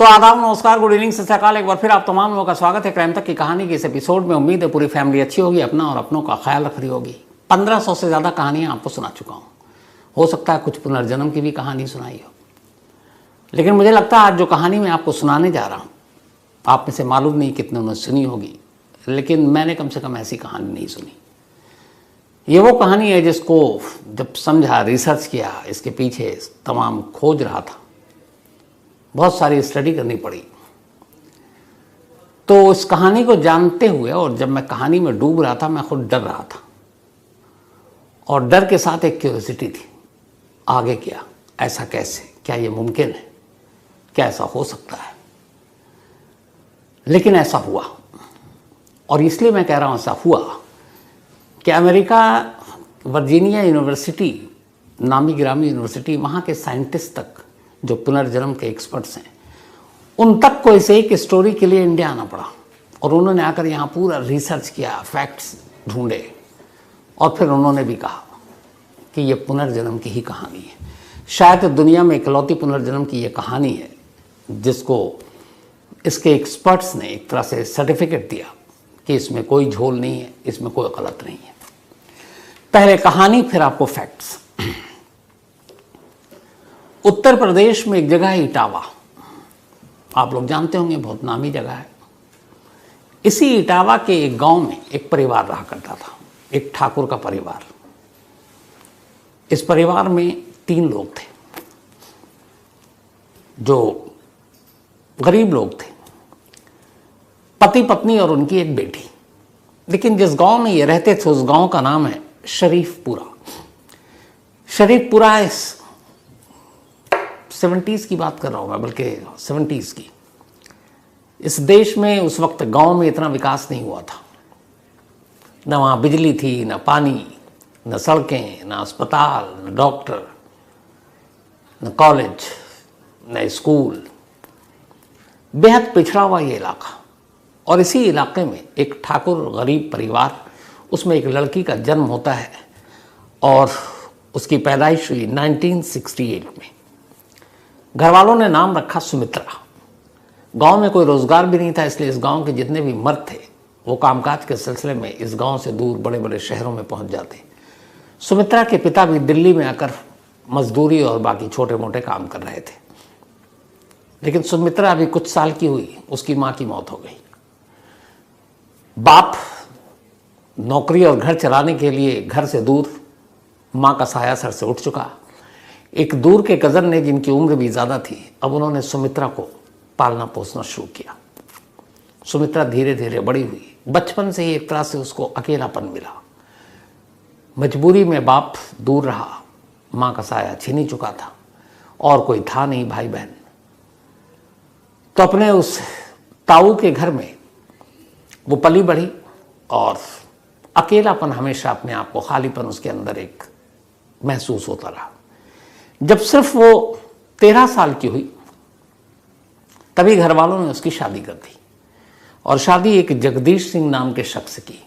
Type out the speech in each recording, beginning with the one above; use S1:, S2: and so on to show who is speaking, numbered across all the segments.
S1: तो आदाब, नमस्कार, गुड इवनिंग, सत श्री अकाल। एक बार फिर आप तमाम लोगों का स्वागत है क्राइम तक की कहानी के इस एपिसोड में। उम्मीद है पूरी फैमिली अच्छी होगी, अपना और अपनों का ख्याल रख रही होगी। 1500 से ज़्यादा कहानियाँ आपको सुना चुका हूँ। हो सकता है कुछ पुनर्जन्म की भी कहानी सुनाई हो, लेकिन मुझे लगता है आज जो कहानी मैं आपको सुनाने जा रहा हूँ, आप में से मालूम नहीं कितने उन्होंने सुनी होगी, लेकिन मैंने कम से कम ऐसी कहानी नहीं सुनी। ये वो कहानी है जिसको जब समझा, रिसर्च किया, इसके पीछे तमाम खोज रहा था, बहुत सारी स्टडी करनी पड़ी। तो इस कहानी को जानते हुए और जब मैं कहानी में डूब रहा था, मैं खुद डर रहा था और डर के साथ एक क्यूरियोसिटी थी। आगे क्या, ऐसा कैसे, क्या ये मुमकिन है, क्या ऐसा हो सकता है? लेकिन ऐसा हुआ, और इसलिए मैं कह रहा हूं ऐसा हुआ कि अमेरिका वर्जीनिया यूनिवर्सिटी, नामी गिरामी यूनिवर्सिटी, वहाँ के साइंटिस्ट तक जो पुनर्जन्म के एक्सपर्ट्स हैं, उन तक को इसे एक स्टोरी के लिए इंडिया आना पड़ा। और उन्होंने आकर यहाँ पूरा रिसर्च किया, फैक्ट्स ढूंढे, और फिर उन्होंने भी कहा कि ये पुनर्जन्म की ही कहानी है। शायद दुनिया में इकलौती पुनर्जन्म की ये कहानी है जिसको इसके एक्सपर्ट्स ने एक तरह से सर्टिफिकेट दिया कि इसमें कोई झोल नहीं है, इसमें कोई गलत नहीं है। पहले कहानी, फिर आपको फैक्ट्स। उत्तर प्रदेश में एक जगह है इटावा, आप लोग जानते होंगे, बहुत नामी जगह है। इसी इटावा के एक गांव में एक परिवार रहा करता था, एक ठाकुर का परिवार। इस परिवार में 3 लोग थे जो गरीब लोग थे, पति पत्नी और उनकी एक बेटी। लेकिन जिस गांव में ये रहते थे उस गांव का नाम है शरीफपुरा। शरीफपुरा 70s की बात कर रहा हूँ मैं, बल्कि 70s की। इस देश में उस वक्त गांव में इतना विकास नहीं हुआ था। न वहाँ बिजली थी, न पानी, न सड़कें, न अस्पताल, न डॉक्टर, न कॉलेज, न स्कूल। बेहद पिछड़ा हुआ ये इलाका। और इसी इलाके में एक ठाकुर गरीब परिवार, उसमें एक लड़की का जन्म होता है और उसकी पैदाइश हुई 1968 में। घर वालों ने नाम रखा सुमित्रा। गांव में कोई रोजगार भी नहीं था, इसलिए इस गांव के जितने भी मर्द थे वो कामकाज के सिलसिले में इस गांव से दूर बड़े बड़े शहरों में पहुंच जाते। सुमित्रा के पिता भी दिल्ली में आकर मजदूरी और बाकी छोटे मोटे काम कर रहे थे। लेकिन सुमित्रा अभी कुछ साल की हुई, उसकी माँ की मौत हो गई। बाप नौकरी और घर चलाने के लिए घर से दूर, माँ का साया सर से उठ चुका। एक दूर के कज़न ने, जिनकी उम्र भी ज़्यादा थी, अब उन्होंने सुमित्रा को पालना पोसना शुरू किया। सुमित्रा धीरे धीरे बड़ी हुई। बचपन से ही एक तरह से उसको अकेलापन मिला। मजबूरी में बाप दूर रहा, माँ का साया छीन ही चुका था और कोई था नहीं भाई बहन। तो अपने उस ताऊ के घर में वो पली बढ़ी और अकेलापन हमेशा अपने आप को, खालीपन उसके अंदर एक महसूस होता रहा। जब सिर्फ वो 13 साल की हुई तभी घर वालों ने उसकी शादी कर दी, और शादी एक जगदीश सिंह नाम के शख्स की।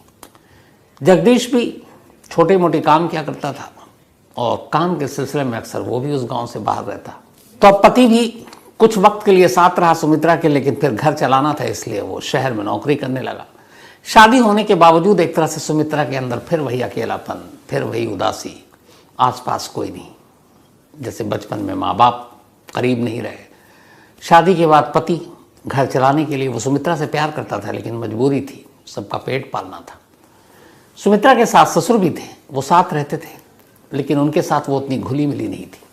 S1: जगदीश भी छोटे मोटे काम किया करता था और काम के सिलसिले में अक्सर वो भी उस गांव से बाहर रहता। तो अब पति भी कुछ वक्त के लिए साथ रहा सुमित्रा के, लेकिन फिर घर चलाना था, इसलिए वो शहर में नौकरी करने लगा। शादी होने के बावजूद एक तरह से सुमित्रा के अंदर फिर वही अकेलापन, फिर वही उदासी, आसपास कोई नहीं। जैसे बचपन में माँ बाप करीब नहीं रहे। शादी के बाद पति घर चलाने के लिए, वो सुमित्रा से प्यार करता था लेकिन मजबूरी थी, सबका पेट पालना था। सुमित्रा के सास ससुर भी थे, वो साथ रहते थे, लेकिन उनके साथ वो उतनी घुली मिली नहीं थी।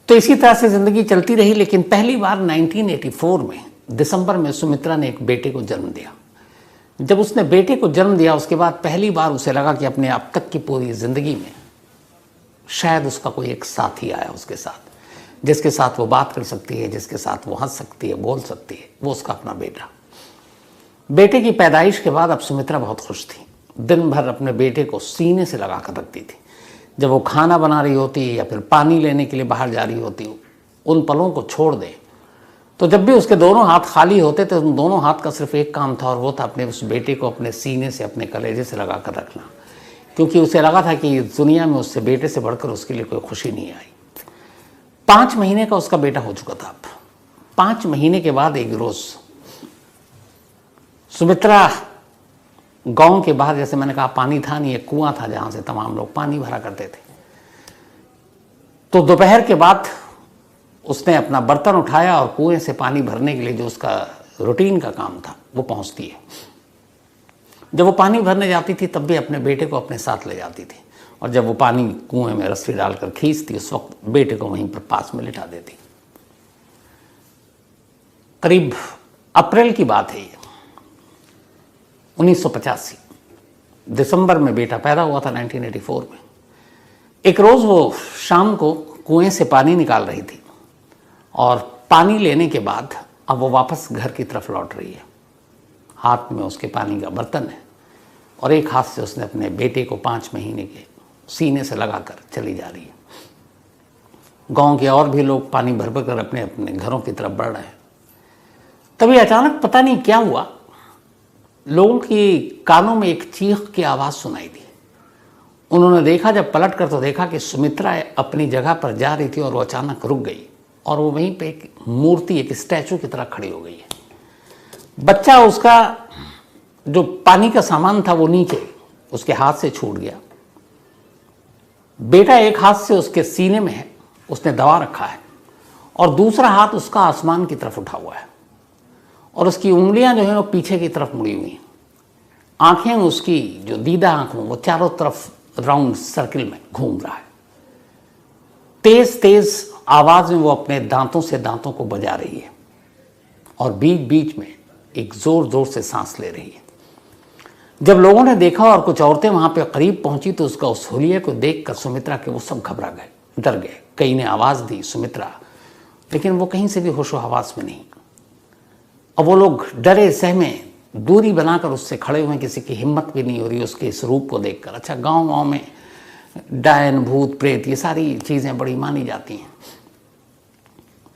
S1: तो इसी तरह से जिंदगी चलती रही। लेकिन पहली बार 1984 में दिसंबर में सुमित्रा ने एक बेटे को जन्म दिया। जब उसने बेटे को जन्म दिया, उसके बाद पहली बार उसे लगा कि अपने अब तक की पूरी जिंदगी में शायद उसका कोई एक साथी आया उसके साथ, जिसके साथ वो बात कर सकती है, जिसके साथ वो हंस सकती है, बोल सकती है, वो उसका अपना बेटा। बेटे की पैदाइश के बाद अब सुमित्रा बहुत खुश थी। दिन भर अपने बेटे को सीने से लगा कर रखती थी। जब वो खाना बना रही होती या फिर पानी लेने के लिए बाहर जा रही होती, उन पलों को छोड़ दे, तो जब भी उसके दोनों हाथ खाली होते थे, उन दोनों हाथ का सिर्फ एक काम था, और वो था अपने उस बेटे को अपने सीने से, अपने कलेजे से लगा कर रखना। क्योंकि उसे लगा था कि दुनिया में उससे बेटे से बढ़कर उसके लिए कोई खुशी नहीं आई। 5 महीने का उसका बेटा हो चुका था। अब 5 महीने के बाद एक रोज सुमित्रा गांव के बाहर, जैसे मैंने कहा पानी था नहीं, एक कुआं था जहां से तमाम लोग पानी भरा करते थे, तो दोपहर के बाद उसने अपना बर्तन उठाया और कुएं से पानी भरने के लिए जो उसका रूटीन का काम था वो पहुंचती है। जब वो पानी भरने जाती थी तब भी अपने बेटे को अपने साथ ले जाती थी, और जब वो पानी कुएं में रस्सी डालकर खींचती उस वक्त बेटे को वहीं पर पास में लिटा देती। करीब अप्रैल की बात है ये, 1985 दिसंबर में बेटा पैदा हुआ था 1984 में। एक रोज वो शाम को कुएं से पानी निकाल रही थी और पानी लेने के बाद अब वो वापस घर की तरफ लौट रही है। हाथ में उसके पानी का बर्तन है और एक हाथ से उसने अपने बेटे को 5 महीने के सीने से लगाकर चली जा रही है। गांव के और भी लोग पानी भर भर कर अपने अपने घरों की तरफ बढ़ रहे हैं। तभी अचानक पता नहीं क्या हुआ, लोगों की कानों में एक चीख की आवाज़ सुनाई दी। उन्होंने देखा, जब पलट कर तो देखा कि सुमित्रा अपनी जगह पर जा रही थी और वो अचानक रुक गई और वो वहीं पे एक मूर्ति, एक स्टैचू की तरह खड़ी हो गई है। बच्चा, उसका जो पानी का सामान था वो नीचे उसके हाथ से छूट गया। बेटा एक हाथ से उसके सीने में है, उसने दबा रखा है, और दूसरा हाथ उसका आसमान की तरफ उठा हुआ है और उसकी उंगलियां जो है वो पीछे की तरफ मुड़ी हुई हैं। आंखें उसकी जो दीदा आंखों वो चारों तरफ राउंड सर्किल में घूम रहा है। तेज तेज आवाज में वो अपने दांतों से दांतों को बजा रही है और बीच बीच में एक जोर जोर से सांस ले रही है। जब लोगों ने देखा और कुछ औरतें वहां पे करीब पहुंची तो उसका उस हुलिये को देखकर सुमित्रा के वो सब घबरा गए, डर गए। कई ने आवाज दी सुमित्रा, लेकिन वो कहीं से भी होशो हवास में नहीं। अब वो लोग डरे सहमे दूरी बनाकर उससे खड़े हुए, किसी की हिम्मत भी नहीं हो रही उसके इस रूप को देखकर। अच्छा, गांव गांव में डायन, भूत, प्रेत, ये सारी चीजें बड़ी मानी जाती हैं,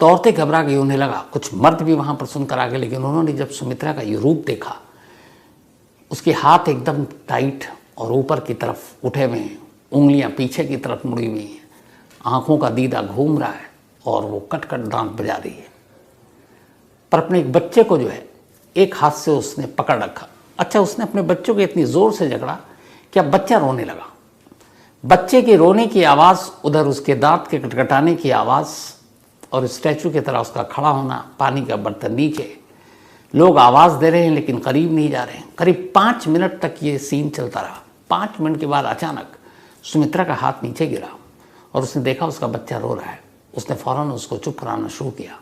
S1: तो औरतें घबरा गई। उन्हें लगा कुछ मर्द भी वहां पर सुनकर आ गए, लेकिन उन्होंने जब सुमित्रा का ये रूप देखा, उसके हाथ एकदम टाइट और ऊपर की तरफ उठे हुए हैं, उंगलियां पीछे की तरफ मुड़ी हुई हैं, आंखों का दीदा घूम रहा है और वो कट कट दांत बजा रही है। पर अपने एक बच्चे को जो है एक हाथ से उसने पकड़ रखा। अच्छा, उसने अपने बच्चों को इतनी जोर से जकड़ा कि अब बच्चा रोने लगा। बच्चे के रोने की आवाज़, उधर उसके दांत के कटकटाने की आवाज़ और स्टैचू की तरह उसका खड़ा होना, पानी का बर्तन नीचे, लोग आवाज़ दे रहे हैं लेकिन करीब नहीं जा रहे हैं। करीब 5 मिनट तक ये सीन चलता रहा। 5 मिनट के बाद अचानक सुमित्रा का हाथ नीचे गिरा और उसने देखा उसका बच्चा रो रहा है। उसने फ़ौरन उसको चुप कराना शुरू किया।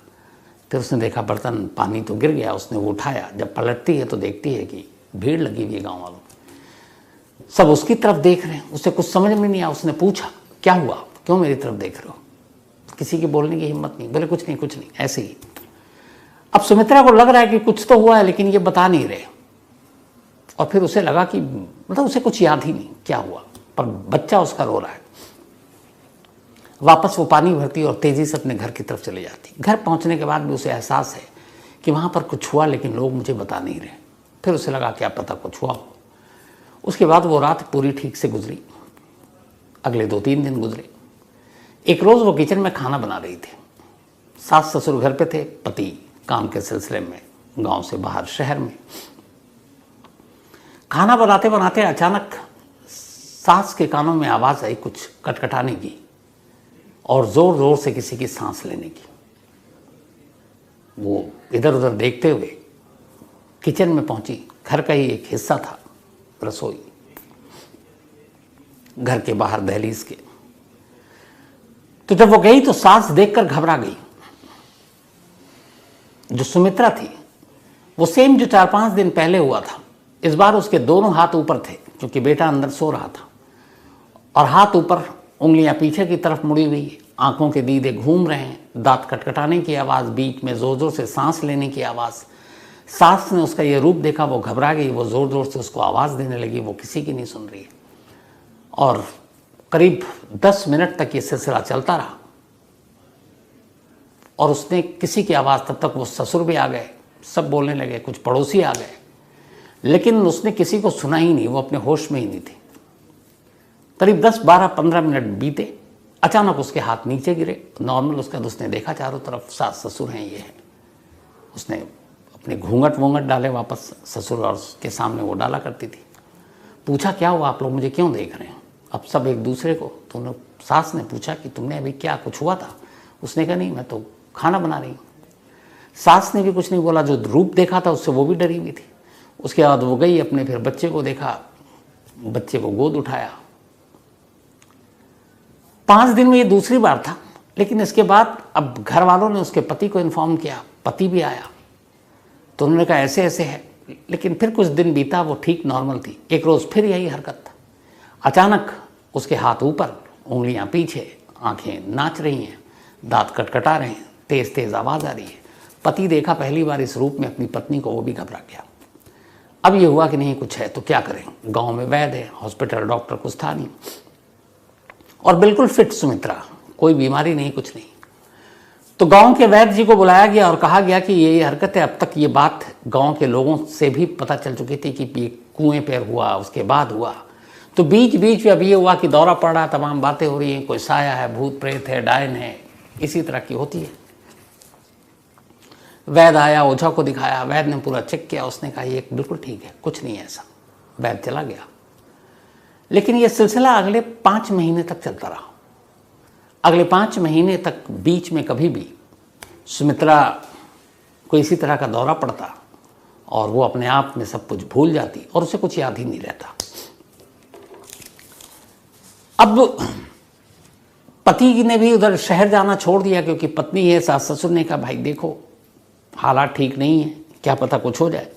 S1: फिर उसने देखा बर्तन, पानी तो गिर गया, उसने वो उठाया। जब पलटती है तो देखती है कि भीड़ लगी हुई है गाँव वालों, सब उसकी तरफ देख रहे हैं। उसे कुछ समझ में नहीं आया। उसने पूछा, क्या हुआ, क्यों मेरी तरफ देख रहे हो? किसी की बोलने की हिम्मत नहीं। बोले कुछ नहीं, कुछ नहीं, ऐसे ही। अब सुमित्रा को लग रहा है कि कुछ तो हुआ है, लेकिन ये बता नहीं रहे। और फिर उसे लगा कि मतलब उसे कुछ याद ही नहीं क्या हुआ, पर बच्चा उसका रो रहा है। वापस वो पानी भरती और तेजी से अपने घर की तरफ चली जाती। घर पहुंचने के बाद भी उसे एहसास है कि वहां पर कुछ हुआ, लेकिन लोग मुझे बता नहीं रहे। फिर उसे लगा क्या पता कुछ हुआ हो। उसके बाद वो रात पूरी ठीक से गुजरी। अगले 2-3 दिन गुजरे। एक रोज वो किचन में खाना बना रही थी। सास ससुर घर पे थे, पति काम के सिलसिले में गांव से बाहर शहर में। खाना बनाते बनाते अचानक सास के कानों में आवाज आई कुछ कटकटाने की और जोर जोर से किसी की सांस लेने की। वो इधर उधर देखते हुए किचन में पहुंची। घर का ही एक हिस्सा था रसोई, घर के बाहर दहलीज के। तो जब वो गई तो सास देखकर घबरा गई। जो सुमित्रा थी वो सेम जो 4-5 दिन पहले हुआ था। इस बार उसके दोनों हाथ ऊपर थे क्योंकि बेटा अंदर सो रहा था, और हाथ ऊपर, उंगलियां पीछे की तरफ मुड़ी हुई, आंखों के दीदे घूम रहे हैं, दांत कटकटाने की आवाज़, बीच में जोर जोर से सांस लेने की आवाज़। सास ने उसका ये रूप देखा, वो घबरा गई, वो जोर जोर से उसको आवाज़ देने लगी। वो किसी की नहीं सुन रही है। और करीब 10 मिनट तक ये सिलसिला चलता रहा और उसने किसी की आवाज़, तब तक वो ससुर भी आ गए, सब बोलने लगे, कुछ पड़ोसी आ गए, लेकिन उसने किसी को सुना ही नहीं। वो अपने होश में ही नहीं थी। करीब 10-12-15 मिनट बीते। अचानक उसके हाथ नीचे गिरे। नॉर्मल उसका, उसने देखा चारों तरफ सास ससुर हैं, ये है। उसने अपने घूंघट वूंघट डाले वापस, ससुर और के सामने वो डाला करती थी। पूछा क्या हुआ, आप लोग मुझे क्यों देख रहे हैं? अब सब एक दूसरे को, तो सास ने पूछा कि तुमने अभी क्या, कुछ हुआ था? उसने कहा नहीं, मैं तो खाना बना रही हूँ। सास ने भी कुछ नहीं बोला, जो रूप देखा था उससे वो भी डरी हुई थी। उसके बाद वो गई अपने, फिर बच्चे को देखा, बच्चे को गोद उठाया। 5 दिन में ये दूसरी बार था, लेकिन इसके बाद अब घर वालों ने उसके पति को इन्फॉर्म किया, पति भी आया, तो उन्होंने कहा ऐसे ऐसे है। लेकिन फिर कुछ दिन बीता, वो ठीक नॉर्मल थी। एक रोज़ फिर यही हरकत। अचानक उसके हाथ ऊपर, उंगलियां पीछे, आंखें नाच रही हैं, दांत कटकटा रहे हैं, तेज तेज आवाज़ आ रही है। पति देखा पहली बार इस रूप में अपनी पत्नी को, वो भी घबरा गया। अब ये हुआ कि नहीं कुछ है तो क्या करें, गांव में वैद्य है, हॉस्पिटल डॉक्टर कुछ था नहीं, और बिल्कुल फिट सुमित्रा, कोई बीमारी नहीं, कुछ नहीं। तो गांव के वैद्य जी को बुलाया गया और कहा गया कि ये हरकत है। अब तक ये बात गांव के लोगों से भी पता चल चुकी थी कि ये कुएं पर हुआ, उसके बाद हुआ। तो बीच बीच में अब ये हुआ कि दौरा पड़ रहा, तमाम बातें हो रही हैं, कोई साया है, भूत प्रेत है, डायन है, इसी तरह की होती है। वैद्य आया, ओझा को दिखाया, वैद्य ने पूरा चेक किया, उसने कहा ये बिल्कुल ठीक है, कुछ नहीं है ऐसा। वैद्य चला गया। लेकिन ये सिलसिला अगले 5 महीने तक चलता रहा। अगले 5 महीने तक बीच में कभी भी सुमित्रा को इसी तरह का दौरा पड़ता और वो अपने आप में सब कुछ भूल जाती और उसे कुछ याद ही नहीं रहता। अब पति ने भी उधर शहर जाना छोड़ दिया, क्योंकि पत्नी है, सास ससुर ने कहा भाई देखो हालात ठीक नहीं है, क्या पता कुछ हो जाए।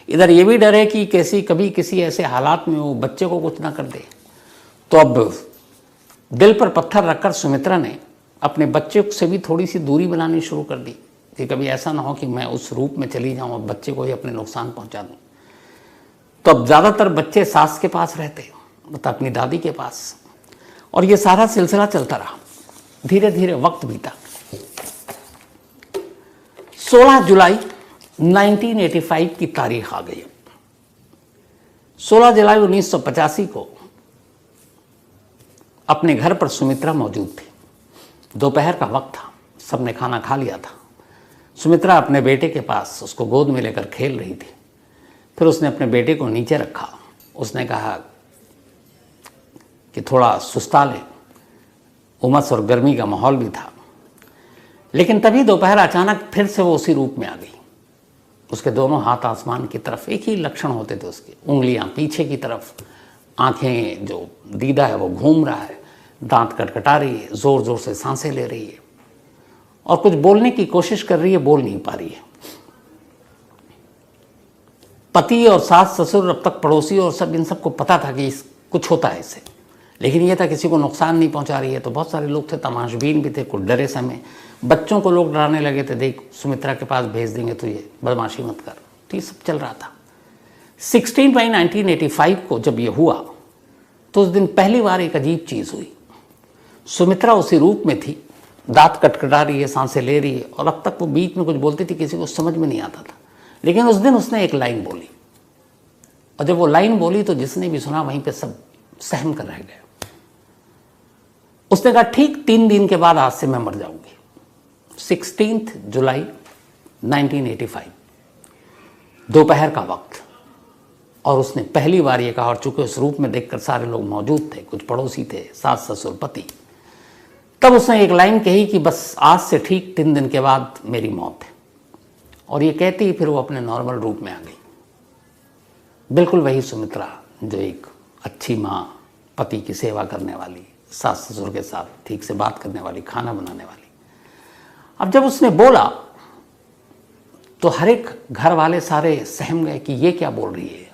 S1: इधर ये भी डर है कि कभी किसी ऐसे हालात में वो बच्चे को कुछ ना कर दे। तो अब दिल पर पत्थर रखकर सुमित्रा ने अपने बच्चे से भी थोड़ी सी दूरी बनानी शुरू कर दी कि कभी ऐसा ना हो कि मैं उस रूप में चली जाऊं और बच्चे को ही अपने नुकसान पहुंचा दूं। तो अब ज़्यादातर बच्चे सास के पास रहते, मतलब अपनी दादी के पास, और ये सारा सिलसिला चलता रहा। धीरे धीरे वक्त बीता। 16 जुलाई 1985 की तारीख आ गई। 16 जुलाई 1985 को अपने घर पर सुमित्रा मौजूद थी। दोपहर का वक्त था, सबने खाना खा लिया था। सुमित्रा अपने बेटे के पास उसको गोद में लेकर खेल रही थी। फिर उसने अपने बेटे को नीचे रखा। उसने कहा कि थोड़ा सुस्ता ले, उमस और गर्मी का माहौल भी था। लेकिन तभी दोपहर अचानक फिर से वो उसी रूप में आ गई। उसके दोनों हाथ आसमान की तरफ, एक ही लक्षण होते थे उसके, उंगलियां पीछे की तरफ, आंखें, जो दीदा है वो घूम रहा है, दांत कटकटा रही है, जोर जोर से सांसें ले रही है और कुछ बोलने की कोशिश कर रही है, बोल नहीं पा रही है। पति और सास ससुर, अब तक पड़ोसी और सब, इन सबको पता था कि कुछ होता है इससे, लेकिन यह था किसी को नुकसान नहीं पहुंचा रही है। तो बहुत सारे लोग थे, तमाशबीन भी थे, कुछ डरे समय। बच्चों को लोग डराने लगे थे, देख सुमित्रा के पास भेज देंगे तो ये बदमाशी मत कर। तो ये सब चल रहा था। 16 मई 1985 को जब ये हुआ तो उस दिन पहली बार एक अजीब चीज़ हुई। सुमित्रा उसी रूप में थी, दांत कटकटा रही है, सांसें ले रही है, और अब तक वो बीच में कुछ बोलती थी, किसी को समझ में नहीं आता था। लेकिन उस दिन उसने एक लाइन बोली, और जब वो लाइन बोली तो जिसने भी सुना वहीं पे सब सहम कर रह गए। उसने कहा ठीक 3 दिन के बाद आज से मैं मर जाऊंगी। 16 जुलाई 1985, दोपहर का वक्त। और उसने पहली बार ये कहा, और चूंकि उस रूप में देखकर सारे लोग मौजूद थे, कुछ पड़ोसी थे, सास ससुर पति, तब उसने एक लाइन कही कि बस आज से ठीक 3 दिन के बाद मेरी मौत है। और ये कहती ही फिर वो अपने नॉर्मल रूप में आ गई। बिल्कुल वही सुमित्रा जो एक अच्छी माँ, पति की सेवा करने वाली, सास ससुर के साथ ठीक से बात करने वाली, खाना बनाने वाली। अब जब उसने बोला तो हर एक घर वाले सारे सहम गए कि ये क्या बोल रही है।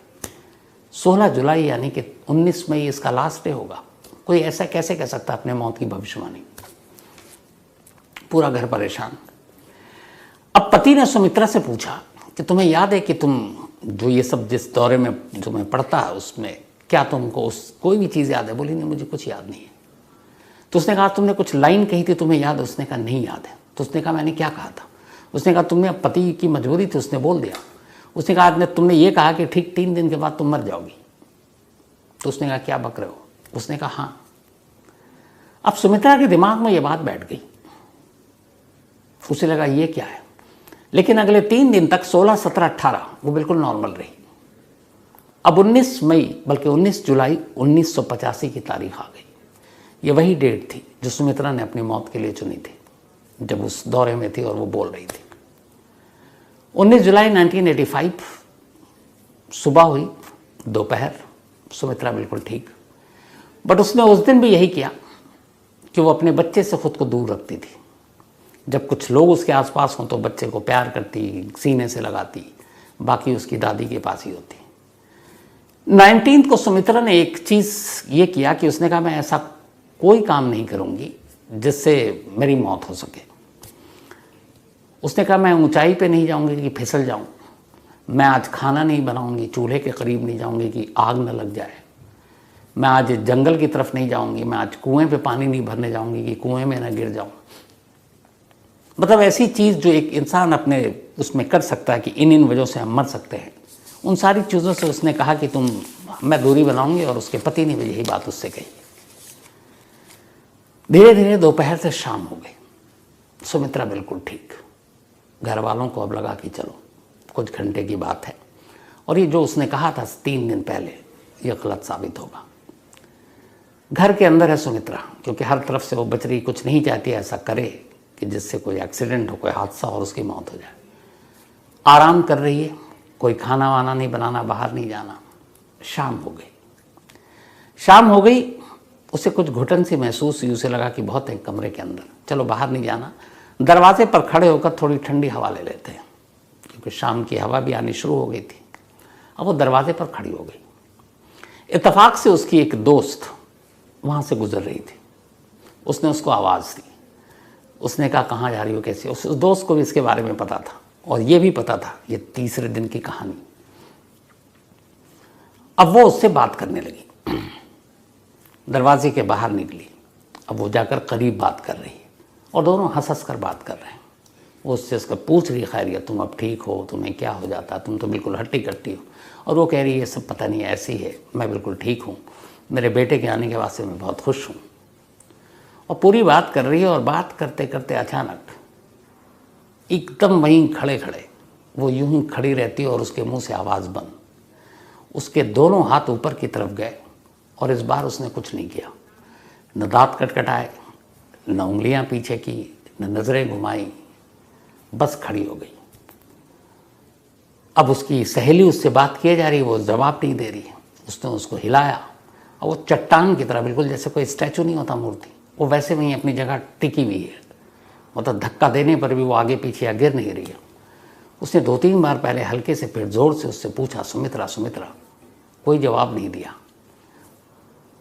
S1: 16 जुलाई यानी कि 19 मई इसका लास्ट डे होगा। कोई ऐसा कैसे कह सकता अपने मौत की भविष्यवाणी। पूरा घर परेशान। अब पति ने सुमित्रा से पूछा कि तुम्हें याद है कि तुम जो ये सब जिस दौरे में जो मैं पढ़ता है उसमें क्या तुमको कोई भी चीज़ याद है? बोली नहीं, मुझे कुछ याद नहीं है। तो उसने कहा तुमने कुछ लाइन कही थी, तुम्हें याद है? उसने कहा नहीं याद है। तो उसने कहा मैंने क्या कहा था? उसने कहा तुमने पति की मजबूरी थी, उसने बोल दिया। उसने कहा तुमने ये कहा कि ठीक 3 दिन के बाद तुम मर जाओगी। तो उसने कहा क्या बक रहे हो? उसने कहा हाँ। अब सुमित्रा के दिमाग में ये बात बैठ गई। उसे लगा ये क्या है। लेकिन अगले 3 दिन तक 16, 17, 18 वो बिल्कुल नॉर्मल रही। अब 19 मई बल्कि 19 जुलाई 1985 की तारीख आ गई। ये वही डेट थी जो सुमित्रा ने अपनी मौत के लिए चुनी थी, जब उस दौरे में थी और वो बोल रही थी। 19 जुलाई 1985 सुबह हुई, दोपहर, सुमित्रा बिल्कुल ठीक। बट उसने उस दिन भी यही किया कि वो अपने बच्चे से खुद को दूर रखती थी। जब कुछ लोग उसके आसपास हों तो बच्चे को प्यार करती, सीने से लगाती, बाकी उसकी दादी के पास ही होती। 19 को सुमित्रा ने एक चीज़ ये किया कि उसने कहा मैं ऐसा कोई काम नहीं करूँगी जिससे मेरी मौत हो सके। उसने कहा मैं ऊंचाई पे नहीं जाऊँगी कि फिसल जाऊँ, मैं आज खाना नहीं बनाऊँगी, चूल्हे के करीब नहीं जाऊँगी कि आग न लग जाए, मैं आज जंगल की तरफ नहीं जाऊँगी, मैं आज कुएं पे पानी नहीं भरने जाऊँगी कि कुएं में न गिर जाऊँ। मतलब ऐसी चीज़ जो एक इंसान अपने उसमें कर सकता है कि इन वजहों से हम मर सकते हैं, उन सारी चीज़ों से उसने कहा कि मैं दूरी बनाऊंगी। और उसके पति ने भी यही बात उससे कही। धीरे धीरे दोपहर से शाम हो गई, सुमित्रा बिल्कुल ठीक। घर वालों को अब लगा कि चलो कुछ घंटे की बात है, और ये जो उसने कहा था 3 दिन पहले ये गलत साबित होगा। घर के अंदर है सुमित्रा, क्योंकि हर तरफ से वो बच रही, कुछ नहीं चाहती ऐसा करे कि जिससे कोई एक्सीडेंट हो, कोई हादसा और उसकी मौत हो जाए। आराम कर रही है, कोई खाना वाना नहीं बनाना, बाहर नहीं जाना। शाम हो गई, उसे कुछ घुटन सी महसूस हुई। उसे लगा कि बहुत है कमरे के अंदर, चलो बाहर नहीं जाना, दरवाजे पर खड़े होकर थोड़ी ठंडी हवा ले लेते हैं, क्योंकि शाम की हवा भी आनी शुरू हो गई थी। अब वो दरवाजे पर खड़ी हो गई। इत्तेफाक से उसकी एक दोस्त वहाँ से गुजर रही थी। उसने उसको आवाज़ दी। उसने कहा कहाँ जा रही हो, कैसे? उस दोस्त को भी इसके बारे में पता था, और ये भी पता था ये तीसरे दिन की कहानी। अब वो उससे बात करने लगी, दरवाजे के बाहर निकली। अब वो जाकर करीब बात कर रही है, और दोनों हंस कर बात कर रहे हैं। वो उससे उसका पूछ रही खैरियत, तुम अब ठीक हो, तुम्हें क्या हो जाता, तुम तो बिल्कुल हट्टी कट्टी हो। और वो कह रही है ये सब पता नहीं ऐसी है, मैं बिल्कुल ठीक हूँ, मेरे बेटे के आने के बाद से मैं बहुत खुश हूँ। और पूरी बात कर रही है, और बात करते करते अचानक एकदम वहीं खड़े खड़े वो यूं ही खड़ी रहती है, और उसके मुंह से आवाज़ बंद। उसके दोनों हाथ ऊपर की तरफ गए, और इस बार उसने कुछ नहीं किया, न दांत कटकटाए, न उंगलियां पीछे की, न नज़रें घुमाई, बस खड़ी हो गई। अब उसकी सहेली उससे बात किए जा रही है, वो जवाब नहीं दे रही है। उसने उसको हिलाया, और वो चट्टान की तरह, बिल्कुल जैसे कोई स्टैचू नहीं होता, मूर्ति, वो वैसे वहीं अपनी जगह टिकी हुई है। मतलब धक्का देने पर भी वो आगे पीछे या गिर नहीं रही है। उसने 2-3 बार पहले हल्के से फिर जोर से उससे पूछा, सुमित्रा सुमित्रा, कोई जवाब नहीं दिया।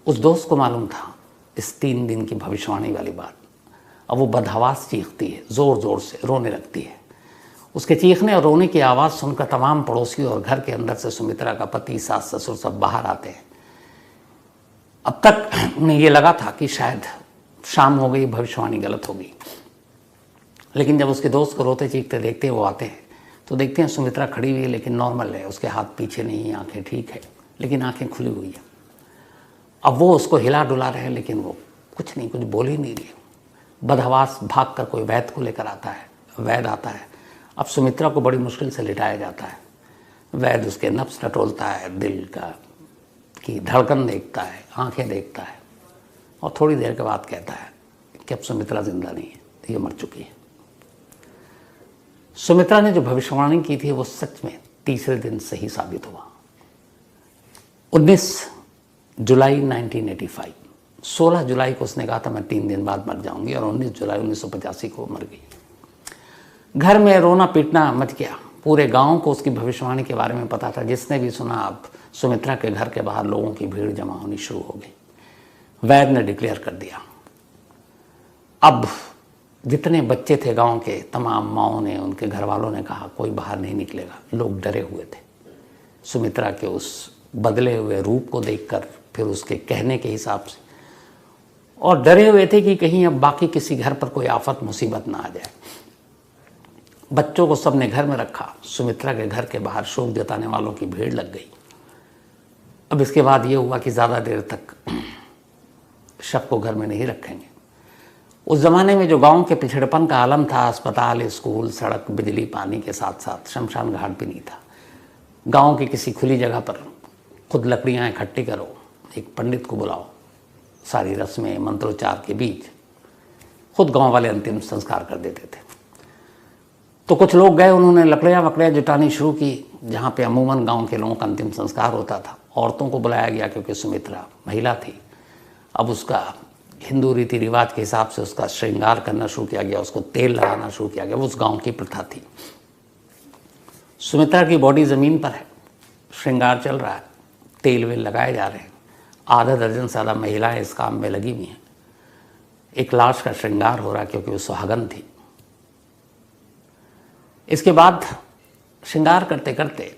S1: उस दोस्त को मालूम था इस 3 दिन की भविष्यवाणी वाली बात। अब वो बदहवास चीखती है, ज़ोर ज़ोर से रोने लगती है। उसके चीखने और रोने की आवाज़ सुनकर तमाम पड़ोसी और घर के अंदर से सुमित्रा का पति, सास, ससुर सब बाहर आते हैं। अब तक उन्हें ये लगा था कि शायद शाम हो गई, भविष्यवाणी गलत हो गई। लेकिन जब उसके दोस्त को रोते चीखते देखते हैं, वो आते हैं तो देखते हैं सुमित्रा खड़ी हुई है, लेकिन नॉर्मल है, उसके हाथ पीछे नहीं है, आंखें ठीक है, लेकिन आंखें खुली हुई है। अब वो उसको हिला डुला रहे हैं, लेकिन वो कुछ नहीं, कुछ बोल ही नहीं रही है। बदहवास भाग कर कोई वैद्य को लेकर आता है, वैद्य आता है। अब सुमित्रा को बड़ी मुश्किल से लिटाया जाता है। वैद्य उसके नब्ज टटोलता है, दिल का की धड़कन देखता है, आंखें देखता है, और थोड़ी देर के बाद कहता है कि अब सुमित्रा जिंदा नहीं है, ये मर चुकी है। सुमित्रा ने जो भविष्यवाणी की थी वो सच में तीसरे दिन सही साबित हुआ। 19 जुलाई 1985, 16 जुलाई को उसने कहा था मैं 3 दिन बाद मर जाऊंगी, और 19 जुलाई 1985 को मर गई। घर में रोना पीटना मच गया। पूरे गांव को उसकी भविष्यवाणी के बारे में पता था। जिसने भी सुना, अब सुमित्रा के घर के बाहर लोगों की भीड़ जमा होनी शुरू हो गई। वैद्य ने डिक्लेयर कर दिया। अब जितने बच्चे थे गांव के, तमाम माओं ने, उनके घर वालों ने कहा कोई बाहर नहीं निकलेगा। लोग डरे हुए थे सुमित्रा के उस बदले हुए रूप को देखकर, फिर उसके कहने के हिसाब से, और डरे हुए थे कि कहीं अब बाकी किसी घर पर कोई आफत मुसीबत ना आ जाए। बच्चों को सबने घर में रखा। सुमित्रा के घर के बाहर शोक जताने वालों की भीड़ लग गई। अब इसके बाद ये हुआ कि ज़्यादा देर तक शव को घर में नहीं रखेंगे। उस ज़माने में जो गांव के पिछड़पन का आलम था, अस्पताल, स्कूल, सड़क, बिजली, पानी के साथ साथ शमशान घाट भी नहीं था। गांव की किसी खुली जगह पर खुद लकड़ियाँ इकट्ठी करो, एक पंडित को बुलाओ, सारी रस्में मंत्रोच्चार के बीच खुद गांव वाले अंतिम संस्कार कर देते थे। तो कुछ लोग गए, उन्होंने लकड़ियाँ वकड़ियाँ जुटानी शुरू की। जहाँ पे अमूमन गांव के लोगों का अंतिम संस्कार होता था, औरतों को बुलाया गया क्योंकि सुमित्रा महिला थी। अब उसका हिंदू रीति रिवाज के हिसाब से उसका श्रृंगार करना शुरू किया गया, उसको तेल लगाना शुरू किया गया। वो उस गांव की प्रथा थी। सुमित्रा की बॉडी ज़मीन पर है, श्रृंगार चल रहा है, तेल वेल लगाए जा रहे हैं। आधा दर्जन से ज़्यादा महिलाएं इस काम में लगी हुई हैं। एक लाश का श्रृंगार हो रहा है क्योंकि वो सुहागन थी। इसके बाद श्रृंगार करते करते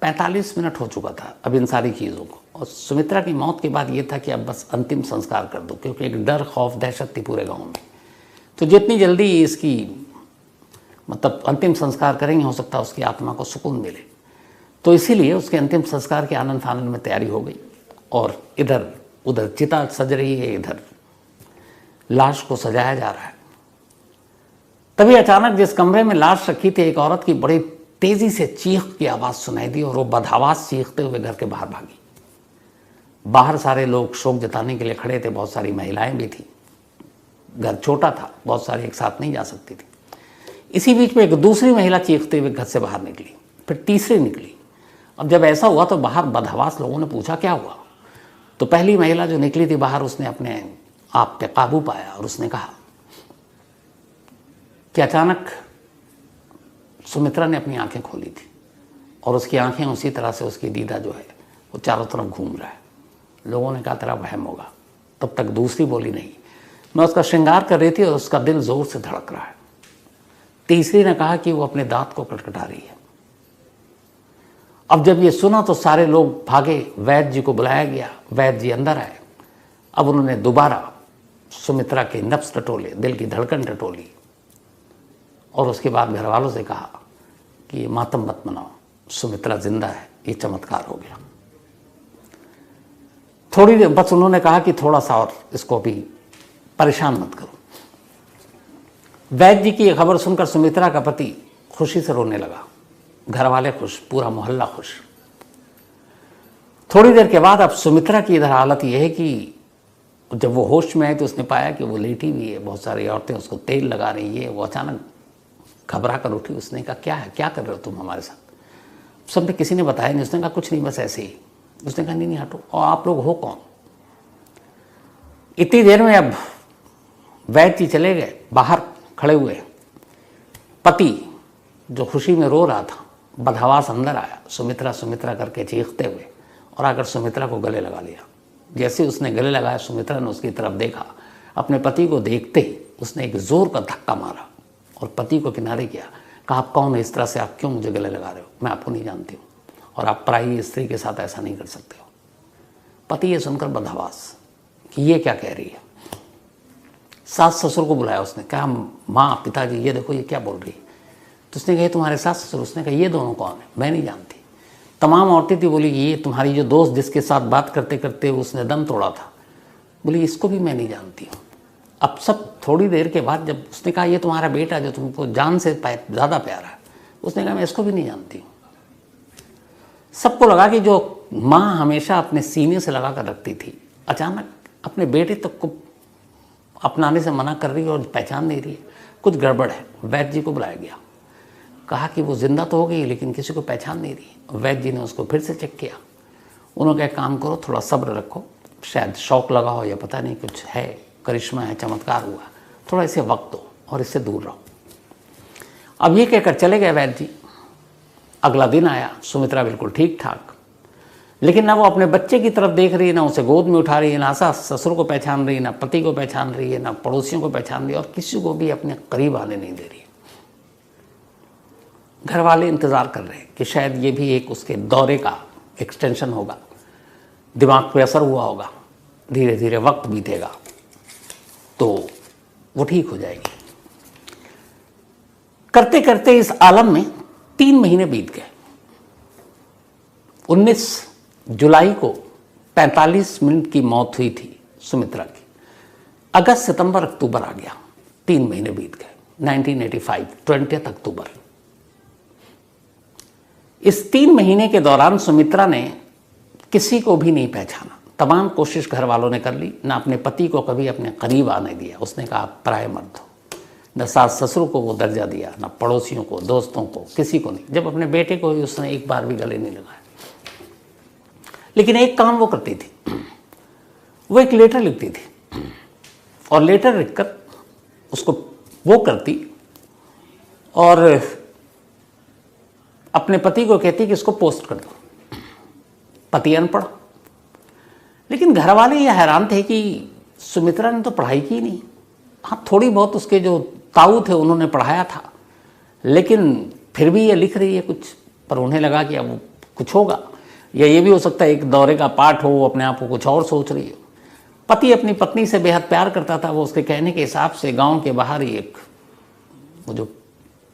S1: 45 मिनट हो चुका था अब इन सारी चीज़ों को। और सुमित्रा की मौत के बाद ये था कि अब बस अंतिम संस्कार कर दो, क्योंकि एक डर, खौफ, दहशत थी पूरे गांव में। तो जितनी जल्दी इसकी मतलब अंतिम संस्कार करेंगे, हो सकता है उसकी आत्मा को सुकून मिले। तो इसीलिए उसके अंतिम संस्कार के आनंद फानंद में तैयारी हो गई। और इधर उधर चिता सज रही है, इधर लाश को सजाया जा रहा है। तभी अचानक जिस कमरे में लाश रखी थी, एक औरत की बड़ी तेजी से चीख की आवाज़ सुनाई दी और वो बदहवास चीखते हुए घर के बाहर भागी। बाहर सारे लोग शोक जताने के लिए खड़े थे, बहुत सारी महिलाएं भी थी। घर छोटा था, बहुत सारी एक साथ नहीं जा सकती थी। इसी बीच में एक दूसरी महिला चीखते हुए घर से बाहर निकली, फिर तीसरी निकली। अब जब ऐसा हुआ तो बाहर बदहवास लोगों ने पूछा क्या हुआ। तो पहली महिला जो निकली थी बाहर, उसने अपने आप पे काबू पाया और उसने कहा कि अचानक सुमित्रा ने अपनी आंखें खोली थी और उसकी आंखें उसी तरह से, उसकी दीदा जो है वो चारों तरफ घूम रहा है। लोगों ने कहा तेरा वहम होगा। तब तक दूसरी बोली नहीं, मैं उसका श्रृंगार कर रही थी और उसका दिल जोर से धड़क रहा है। तीसरी ने कहा कि वो अपने दांत को कटकटा रही है। अब जब ये सुना तो सारे लोग भागे, वैद्य जी को बुलाया गया। वैद्य जी अंदर आए। अब उन्होंने दोबारा सुमित्रा के नब्ज टटोले, दिल की धड़कन टटोली और उसके बाद घर वालों से कहा कि ये मातम मत मनाओ, सुमित्रा जिंदा है, ये चमत्कार हो गया। थोड़ी देर बस उन्होंने कहा कि थोड़ा सा और इसको भी परेशान मत करो। वैद्य जी की यह खबर सुनकर सुमित्रा का पति खुशी से रोने लगा। घर वाले खुश, पूरा मोहल्ला खुश। थोड़ी देर के बाद अब सुमित्रा की इधर हालत यह है कि जब वो होश में आई तो उसने पाया कि वो लेटी हुई है, बहुत सारी औरतें उसको तेल लगा रही है। वो अचानक घबरा कर उठी। उसने कहा क्या है, क्या कर रहे हो तुम हमारे साथ। सबने किसी ने बताया नहीं। उसने कहा कुछ नहीं, बस ऐसे ही। उसने कहा नहीं हटो, और आप लोग हो कौन। इतनी देर में अब वैद्य जी चले गए। बाहर खड़े हुए पति जो खुशी में रो रहा था, बदहवास अंदर आया, सुमित्रा सुमित्रा करके चीखते हुए, और आकर सुमित्रा को गले लगा लिया। जैसे उसने गले लगाया, सुमित्रा ने उसकी तरफ देखा। अपने पति को देखते ही उसने एक जोर का धक्का मारा और पति को किनारे किया। कहा आप कौन है, इस तरह से आप क्यों मुझे गले लगा रहे हो, मैं आपको नहीं जानती हूँ और आप पराई स्त्री के साथ ऐसा नहीं कर सकते हो। पति ये सुनकर बदहवास कि ये क्या कह रही है। सास ससुर को बुलाया उसने, कहा माँ पिताजी ये देखो ये क्या बोल रही है। तो उसने कहा तुम्हारे सास ससुर। उसने कहा ये दोनों कौन है, मैं नहीं जानती। तमाम औरतें थी, बोली ये तुम्हारी जो दोस्त जिसके साथ बात करते करते उसने दम तोड़ा था, बोली इसको भी मैं नहीं जानती हूँ। अब सब थोड़ी देर के बाद जब उसने कहा ये तुम्हारा बेटा जो तुमको जान से ज़्यादा प्यारा है, उसने कहा मैं इसको भी नहीं जानती हूँ। सबको लगा कि जो माँ हमेशा अपने सीने से लगा कर रखती थी, अचानक अपने बेटे तक को अपनाने से मना कर रही है और पहचान नहीं रही है, कुछ गड़बड़ है। वैद्य जी को बुलाया गया। कहा कि वो जिंदा तो हो गई लेकिन किसी को पहचान नहीं रही। वैद्य जी ने उसको फिर से चेक किया। उन्होंने कहा काम करो, थोड़ा सब्र रखो, शायद शौक लगा हो या पता नहीं कुछ है, करिश्मा है, चमत्कार हुआ, थोड़ा इसे वक्त दो और इससे दूर रहो। अब ये कहकर चले गए वैद्य जी। अगला दिन आया, सुमित्रा बिल्कुल ठीक ठाक, लेकिन ना वो अपने बच्चे की तरफ देख रही है, ना उसे गोद में उठा रही है, ना सास ससुर को पहचान रही है, ना पति को पहचान रही है, ना पड़ोसियों को पहचान रही है और किसी को भी अपने करीब आने नहीं दे रही है। घर वाले इंतज़ार कर रहे हैं कि शायद ये भी एक उसके दौरे का एक्सटेंशन होगा, दिमाग पे असर हुआ होगा, धीरे धीरे वक्त बीतेगा तो वो ठीक हो जाएगी। करते करते इस आलम में 3 महीने बीत गए। 19 जुलाई को 45 मिनट की मौत हुई थी सुमित्रा की। अगस्त, सितंबर, अक्टूबर आ गया, 3 महीने बीत गए। 1985 20 अक्टूबर। इस 3 महीने के दौरान सुमित्रा ने किसी को भी नहीं पहचाना। तमाम कोशिश घर वालों ने कर ली, ना अपने पति को कभी अपने करीब आने दिया। उसने कहा आप पराये मर्द हो। न सास ससुर को वो दर्जा दिया, न पड़ोसियों को, दोस्तों को, किसी को नहीं। जब अपने बेटे को भी उसने एक बार भी गले नहीं लगाया। लेकिन एक काम वो करती थी, वो एक लेटर लिखती थी और लेटर लिखकर उसको वो करती और अपने पति को कहती कि इसको पोस्ट कर दो। पति अनपढ़, लेकिन घर वाले ये हैरान थे कि सुमित्रा ने तो पढ़ाई की नहीं। हाँ, थोड़ी बहुत उसके जो ताऊ थे उन्होंने पढ़ाया था, लेकिन फिर भी ये लिख रही है कुछ। पर उन्हें लगा कि अब कुछ होगा, या ये भी हो सकता है एक दौरे का पाठ हो, अपने आप को कुछ और सोच रही हो। पति अपनी पत्नी से बेहद प्यार करता था। वो उसके कहने के हिसाब से गांव के बाहर ही एक वो जो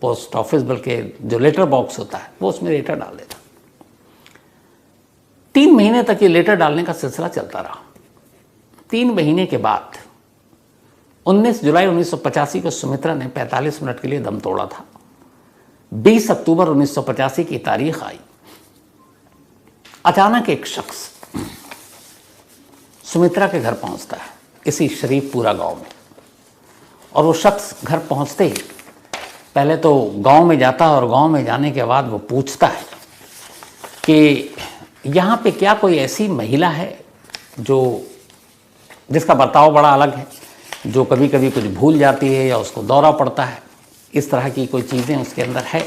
S1: पोस्ट ऑफिस, बल्कि जो लेटर बॉक्स होता है, वो उसमें लेटर डाल देता। 3 महीने तक ये लेटर डालने का सिलसिला चलता रहा। 3 महीने के बाद 19 जुलाई 1985 को सुमित्रा ने 45 मिनट के लिए दम तोड़ा था। 20 अक्टूबर 1985 की तारीख आई। अचानक एक शख्स सुमित्रा के घर पहुंचता है, इसी शरीफपुरा गांव में। और वो शख्स घर पहुंचते ही पहले तो गांव में जाता है और गांव में जाने के बाद वो पूछता है कि यहाँ पे क्या कोई ऐसी महिला है जिसका बर्ताव बड़ा अलग है, जो कभी कभी कुछ भूल जाती है या उसको दौरा पड़ता है, इस तरह की कोई चीज़ें उसके अंदर है।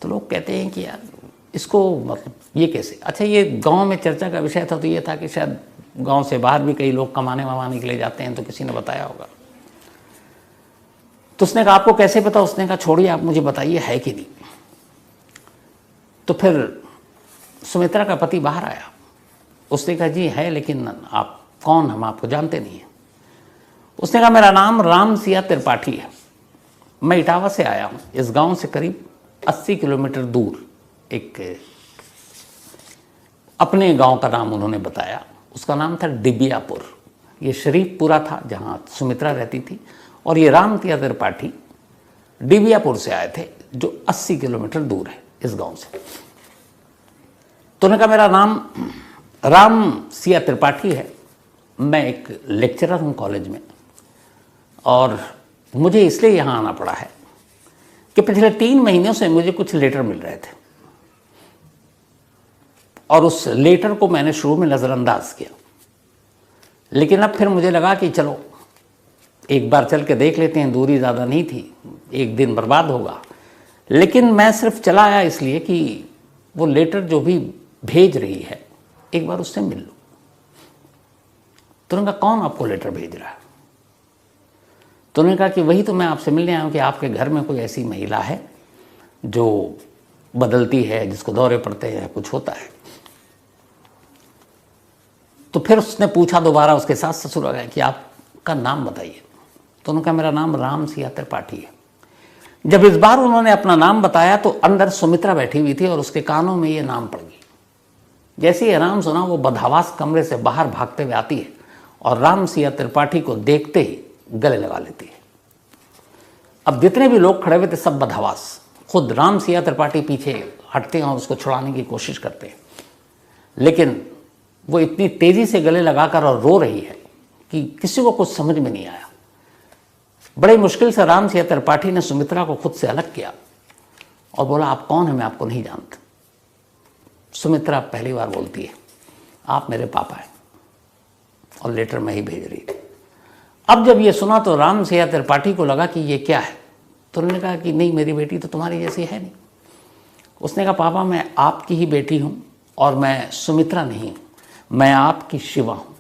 S1: तो लोग कहते हैं कि यार इसको मतलब ये कैसे। अच्छा, ये गांव में चर्चा का विषय था, तो ये था कि शायद गांव से बाहर भी कई लोग कमाने वमाने के लिए जाते हैं, तो किसी ने बताया होगा। तो उसने कहा आपको कैसे पता? उसने कहा छोड़िए, आप मुझे बताइए है कि नहीं। तो फिर सुमित्रा का पति बाहर आया। उसने कहा जी है, लेकिन आप कौन? हम आपको जानते नहीं हैं। उसने कहा मेरा नाम राम सिया त्रिपाठी है, मैं इटावा से आया हूँ। इस गांव से करीब 80 किलोमीटर दूर एक अपने गांव का नाम उन्होंने बताया। उसका नाम था डिबियापुर। ये शरीफपुरा था जहाँ सुमित्रा रहती थी, और ये राम सिया त्रिपाठी डिबियापुर से आए थे, जो 80 किलोमीटर दूर है इस गांव से। तो उन्होंने कहा मेरा नाम राम सिया त्रिपाठी है, मैं एक लेक्चरर हूँ कॉलेज में, और मुझे इसलिए यहाँ आना पड़ा है कि पिछले 3 महीनों से मुझे कुछ लेटर मिल रहे थे, और उस लेटर को मैंने शुरू में नज़रअंदाज किया। लेकिन अब फिर मुझे लगा कि चलो एक बार चल के देख लेते हैं, दूरी ज़्यादा नहीं थी, एक दिन बर्बाद होगा। लेकिन मैं सिर्फ चला आया इसलिए कि वो लेटर जो भी भेज रही है एक बार उससे मिल लो। तो उन्होंने कहा कौन आपको लेटर भेज रहा है? तो उन्होंने कहा कि वही तो मैं आपसे मिलने आया हूँ कि आपके घर में कोई ऐसी महिला है जो बदलती है, जिसको दौरे पड़ते हैं, कुछ होता है। तो फिर उसने पूछा दोबारा, उसके सास ससुर आ गए कि आपका नाम बताइए। तो उन्होंने कहा मेरा नाम राम सिया त्रिपाठी है। जब इस बार उन्होंने अपना नाम बताया तो अंदर सुमित्रा बैठी हुई थी और उसके कानों में ये नाम पड़ गई। जैसे ही नाम सुना, वो बदहवास कमरे से बाहर भागते हुए आती है और राम सिया त्रिपाठी को देखते ही गले लगा लेती है। अब जितने भी लोग खड़े हुए थे सब बदहवास। खुद राम सिया त्रिपाठी पीछे हटते हैं और उसको छुड़ाने की कोशिश करते हैं, लेकिन वो इतनी तेजी से गले लगाकर और रो रही है कि किसी को कुछ समझ में नहीं आया। बड़े मुश्किल से राम सिया त्रिपाठी ने सुमित्रा को खुद से अलग किया और बोला आप कौन है? मैं आपको नहीं जानता। सुमित्रा पहली बार बोलती है आप मेरे पापा हैं, और लेटर मैं ही भेज रही थी। अब जब ये सुना तो राम सिया त्रिपाठी को लगा कि ये क्या है। तो उन्होंने कहा कि नहीं, मेरी बेटी तो तुम्हारी जैसी है नहीं। उसने कहा पापा मैं आपकी ही बेटी हूँ, और मैं सुमित्रा नहीं हूँ, मैं आपकी शिवा हूँ।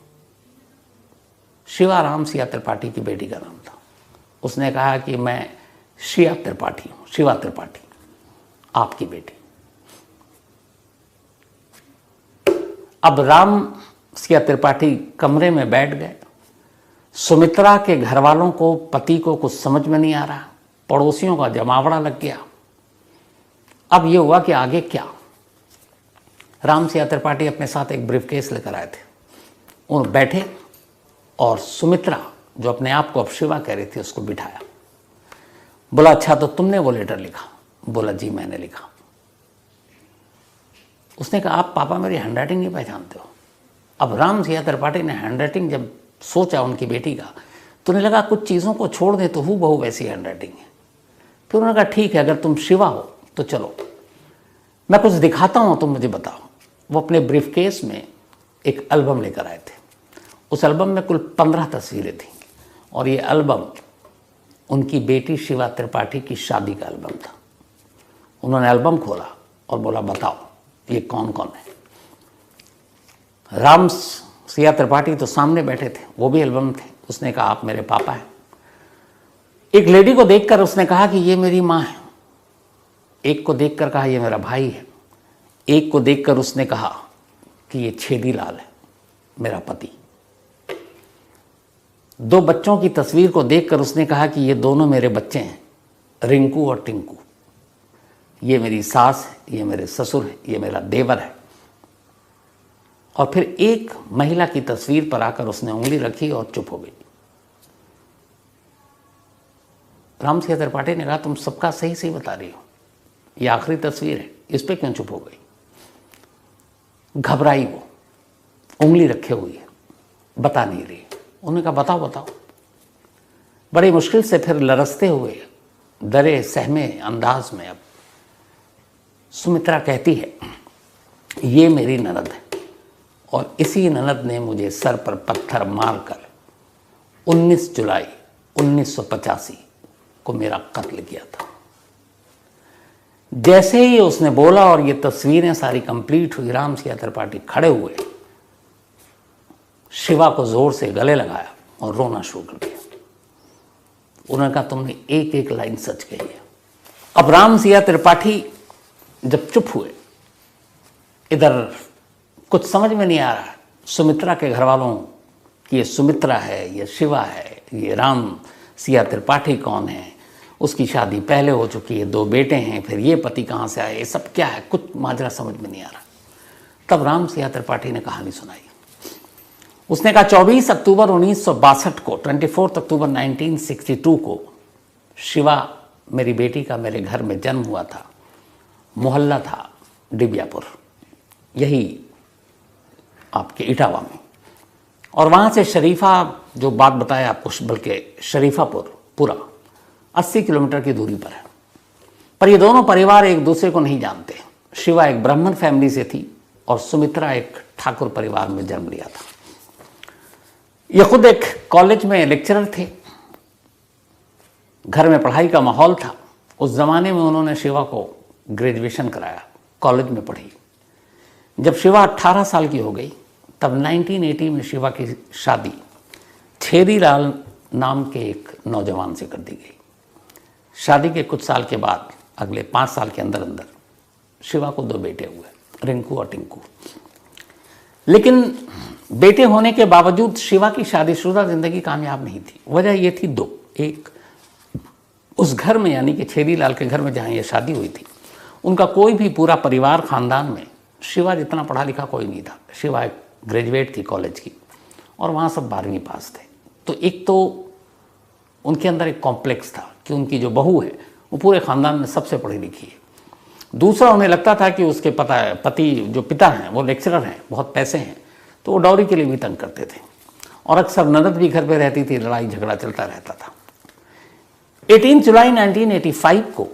S1: शिवा राम सिया त्रिपाठी की बेटी का नाम था। उसने कहा कि मैं शिया त्रिपाठी हूँ, शिवा त्रिपाठी आपकी बेटी। अब राम सिया त्रिपाठी कमरे में बैठ गए। सुमित्रा के घर वालों को, पति को कुछ समझ में नहीं आ रहा, पड़ोसियों का जमावड़ा लग गया। अब ये हुआ कि आगे क्या। राम सिया त्रिपाठी अपने साथ एक ब्रीफकेस लेकर आए थे। उन बैठे और सुमित्रा जो अपने आप को अब शिवा कह रही थी, उसको बिठाया। बोला अच्छा तो तुमने वो लेटर लिखा? बोला जी मैंने लिखा। उसने कहा आप पापा मेरी हैंडराइटिंग नहीं पहचानते हो? अब राम सिया त्रिपाठी ने हैंडराइटिंग जब सोचा उनकी बेटी का, तो उन्हें लगा कुछ चीज़ों को छोड़ दे तो हूबहू वैसी हैंडराइटिंग है। फिर उन्होंने कहा ठीक है, अगर तुम शिवा हो तो चलो मैं कुछ दिखाता हूँ, तुम मुझे बताओ। वो अपने ब्रीफ केस में एक एल्बम लेकर आए थे। उस एल्बम में कुल 15 तस्वीरें थीं और ये एल्बम उनकी बेटी शिवा त्रिपाठी की शादी का एल्बम था। उन्होंने एल्बम खोला और बोला बताओ ये कौन कौन है। राम सिया त्रिपाठी तो सामने बैठे थे, वो भी एल्बम थे। उसने कहा आप मेरे पापा हैं। एक लेडी को देखकर उसने कहा कि ये मेरी माँ है। एक को देखकर कहा ये मेरा भाई है। एक को देखकर उसने कहा कि ये छेदी लाल है, मेरा पति। 2 बच्चों की तस्वीर को देखकर उसने कहा कि ये दोनों मेरे बच्चे हैं, रिंकू और टिंकू। ये मेरी सास है, ये मेरे ससुर है, ये मेरा देवर है। और फिर एक महिला की तस्वीर पर आकर उसने उंगली रखी और चुप हो गई। राम सिया त्रिपाठी ने कहा तुम सबका सही सही बता रही हो, ये आखिरी तस्वीर है, इस पे क्यों चुप हो गई? घबराई वो, उंगली रखे हुई है, बता नहीं रही। उन्होंने कहा बताओ बताओ। बड़ी मुश्किल से फिर लरसते हुए डरे सहमे अंदाज में अब सुमित्रा कहती है ये मेरी ननद है और इसी ननद ने मुझे सर पर पत्थर मारकर 19 जुलाई 1985 को मेरा कत्ल किया था। जैसे ही उसने बोला और ये तस्वीरें सारी कंप्लीट हुई, राम सिया त्रिपाठी खड़े हुए, शिवा को जोर से गले लगाया और रोना शुरू कर दिया। उन्होंने कहा तुमने एक एक लाइन सच कही है। अब राम सिया त्रिपाठी जब चुप हुए, इधर कुछ समझ में नहीं आ रहा सुमित्रा के घर वालों कि ये सुमित्रा है, ये शिवा है, ये राम सिया त्रिपाठी कौन है, उसकी शादी पहले हो चुकी है, 2 बेटे हैं, फिर ये पति कहाँ से आए, ये सब क्या है, कुछ माजरा समझ में नहीं आ रहा। तब राम सिया त्रिपाठी ने कहानी सुनाई। उसने कहा 24 अक्टूबर 1962 को, 24 अक्टूबर 1962 को शिवा मेरी बेटी का मेरे घर में जन्म हुआ था। मोहल्ला था डिबियापुर, यही आपके इटावा में। और वहाँ से शरीफा, जो बात बताया आपको, बल्कि शरीफापुर पूरा 80 किलोमीटर की दूरी पर है। पर ये दोनों परिवार एक दूसरे को नहीं जानते। शिवा एक ब्राह्मण फैमिली से थी और सुमित्रा एक ठाकुर परिवार में जन्म लिया था। ये खुद एक कॉलेज में लेक्चरर थे, घर में पढ़ाई का माहौल था। उस ज़माने में उन्होंने शिवा को ग्रेजुएशन कराया, कॉलेज में पढ़ी। जब शिवा 18 साल की हो गई तब 1980 में शिवा की शादी छेदी लाल नाम के एक नौजवान से कर दी गई। शादी के कुछ साल के बाद, अगले 5 साल के अंदर अंदर शिवा को 2 बेटे हुए, रिंकू और टिंकू। लेकिन बेटे होने के बावजूद शिवा की शादीशुदा जिंदगी कामयाब नहीं थी। वजह ये थी 2। एक, उस घर में यानी कि छेदी लाल के घर में जहाँ ये शादी हुई थी, उनका कोई भी पूरा परिवार खानदान में शिवा जितना पढ़ा लिखा कोई नहीं था। शिवा एक ग्रेजुएट थी कॉलेज की और वहाँ सब 12वीं पास थे। तो एक तो उनके अंदर एक कॉम्प्लेक्स था कि उनकी जो बहू है वो पूरे ख़ानदान में सबसे पढ़ी लिखी है। दूसरा, उन्हें लगता था कि उसके पति जो पिता हैं वो लेक्चरर हैं, बहुत पैसे हैं, तो वो डॉरी के लिए भी तंग करते थे और अक्सर ननद भी घर पे रहती थी, लड़ाई झगड़ा चलता रहता था। 18 जुलाई 1985 को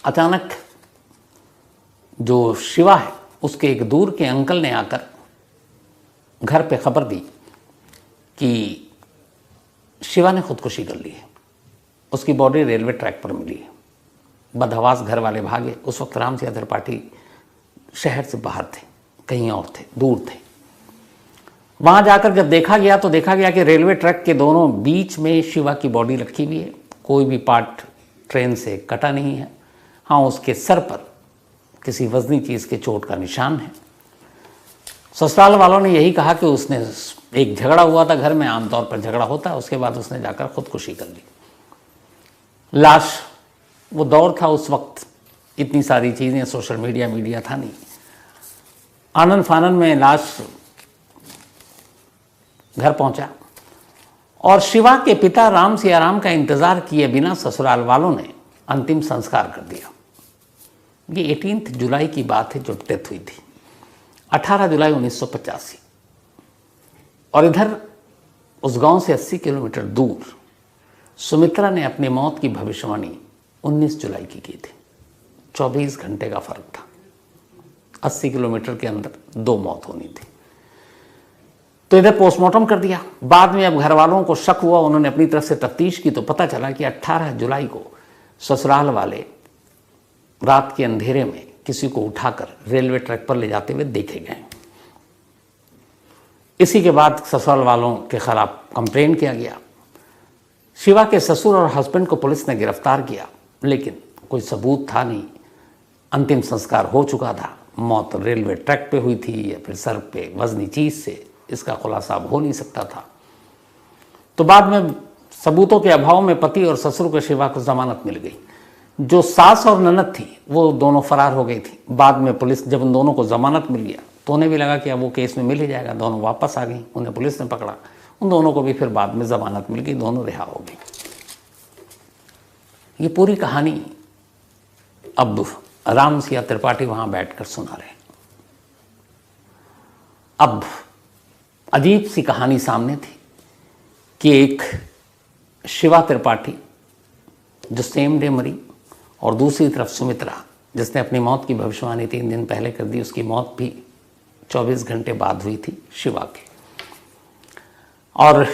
S1: अचानक जो शिवा है उसके एक दूर के अंकल ने आकर घर पे खबर दी कि शिवा ने खुदकुशी कर ली है। उसकी बॉडी रेलवे ट्रैक पर मिली है। बदहवास घर वाले भागे। उस वक्त राम सिया त्रिपाठी शहर से बाहर थे, कहीं और थे, दूर थे। वहाँ जाकर जब देखा गया तो देखा गया कि रेलवे ट्रैक के दोनों बीच में शिवा की बॉडी रखी हुई है। कोई भी पार्ट ट्रेन से कटा नहीं है। हाँ, उसके सर पर किसी वजनी चीज़ के चोट का निशान है। ससुराल वालों ने यही कहा कि उसने एक झगड़ा हुआ था घर में, आमतौर पर झगड़ा होता है, उसके बाद उसने जाकर खुदकुशी कर ली। लाश, वो दौर था उस वक्त, इतनी सारी चीज़ें, सोशल मीडिया था नहीं। आनन फानन में लाश घर पहुंचा और शिवा के पिता राम सियाराम का इंतजार किए बिना ससुराल वालों ने अंतिम संस्कार कर दिया। ये 18 जुलाई की बात है जो डेथ हुई थी, 18 जुलाई 1985। और इधर उस गांव से 80 किलोमीटर दूर सुमित्रा ने अपनी मौत की भविष्यवाणी 19 जुलाई की थी। 24 घंटे का फर्क था, 80 किलोमीटर के अंदर 2 मौत होनी थी। तो इधर पोस्टमार्टम कर दिया। बाद में अब घर वालों को शक हुआ, उन्होंने अपनी तरफ से तफ्तीश की तो पता चला कि 18 जुलाई को ससुराल वाले रात के अंधेरे में किसी को उठाकर रेलवे ट्रैक पर ले जाते हुए देखे गए। इसी के बाद ससुराल वालों के खिलाफ कंप्लेन किया गया। शिवा के ससुर और हस्बैंड को पुलिस ने गिरफ्तार किया, लेकिन कोई सबूत था नहीं। अंतिम संस्कार हो चुका था, मौत रेलवे ट्रैक पे हुई थी या फिर सर पे वजनी चीज से, इसका खुलासा हो नहीं सकता था। तो बाद में सबूतों के अभाव में पति और ससुर को शिवा को जमानत मिल गई। जो सास और ननद थी वो दोनों फरार हो गई थी। बाद में पुलिस जब उन दोनों को जमानत मिल गया तो उन्हें भी लगा कि अब वो केस में मिल ही जाएगा, दोनों वापस आ गई। उन्हें पुलिस ने पकड़ा, उन दोनों को भी फिर बाद में जमानत मिल गई, दोनों रिहा हो गई। ये पूरी कहानी अब राम सिया त्रिपाठी वहां बैठकर सुना रहे। अब अजीब सी कहानी सामने थी कि एक शिवा त्रिपाठी जो सेम डे मरी, और दूसरी तरफ सुमित्रा जिसने अपनी मौत की भविष्यवाणी 3 दिन पहले कर दी, उसकी मौत भी 24 घंटे बाद हुई थी शिवा के। और